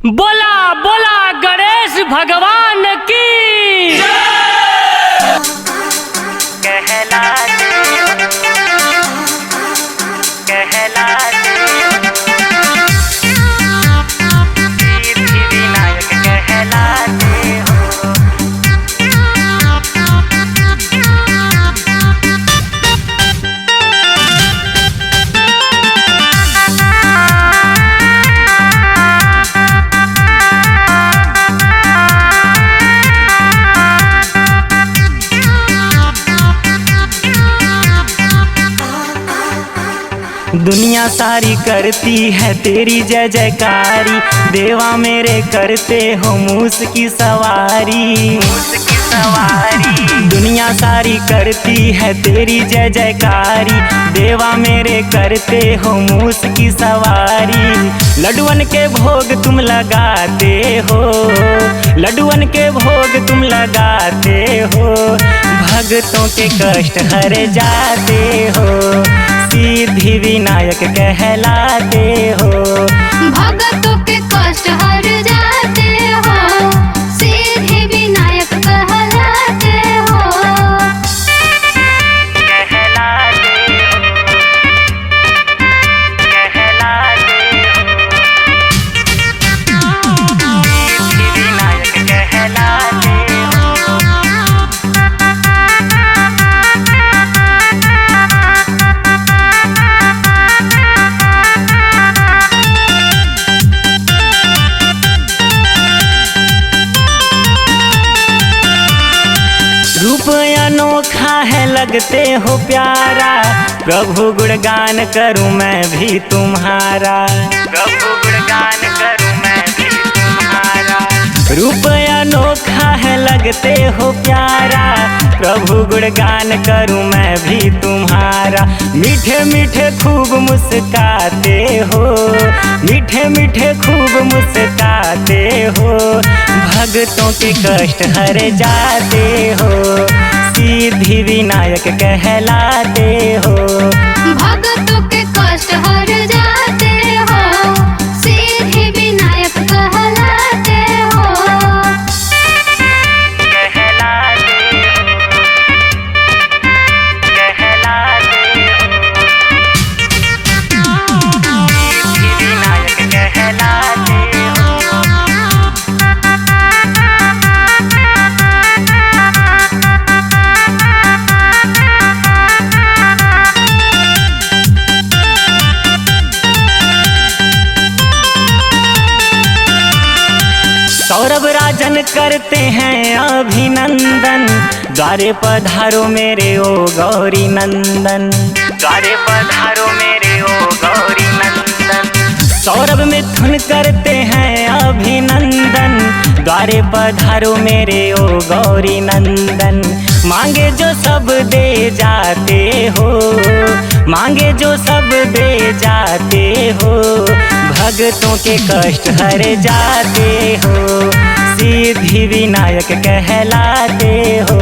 बोला बोला गणेश भगवान की दुनिया सारी करती है तेरी जय जयकारी, देवा मेरे करते हो मूस की सवारी। दुनिया सारी करती है तेरी जय जयकारी, देवा मेरे करते हो मूस की सवारी। लड्डुअन के भोग तुम लगाते हो, लड्डुअन के भोग तुम लगाते हो, भक्तों के कष्ट हर जाते हो, सिद्धि विनायक कहलाते हो। भक्तों के कष्ट हर जाते हो, सिद्धि विनायक कहलाते हो। रूप अनोखा है लगते हो प्यारा, प्रभु गुणगान करूं मैं भी तुम्हारा, प्रभु गुणगान करूं मैं भी तुम्हारा। रूप अनोखा है लगते हो प्यारा, प्रभु गुणगान करूं मैं भी तुम्हारा। मीठे मीठे खूब मुस्काते हो, मीठे मीठे खूब मुस्काते हो, भक्तों के कष्ट हर जाते हो, सिद्धि विनायक कहलाते हो। भक्तों के कष्ट हर जाते हो, सिद्धि विनायक कहलाते हो। सौरभ राजन करते हैं अभिनंदन, द्वारे पधारो मेरे ओ गौरी नंदन, द्वारे पधारो मेरे ओ गौरी नंदन। सौरभ मिथुन करते हैं अभिनंदन, द्वारे पधारो मेरे ओ गौरी नंदन। मांगे जो सब दे जाते हो, मांगे जो सब दे जाते हो, भक्तों के कष्ट हर जाते हो, सिद्धि विनायक कहलाते हो।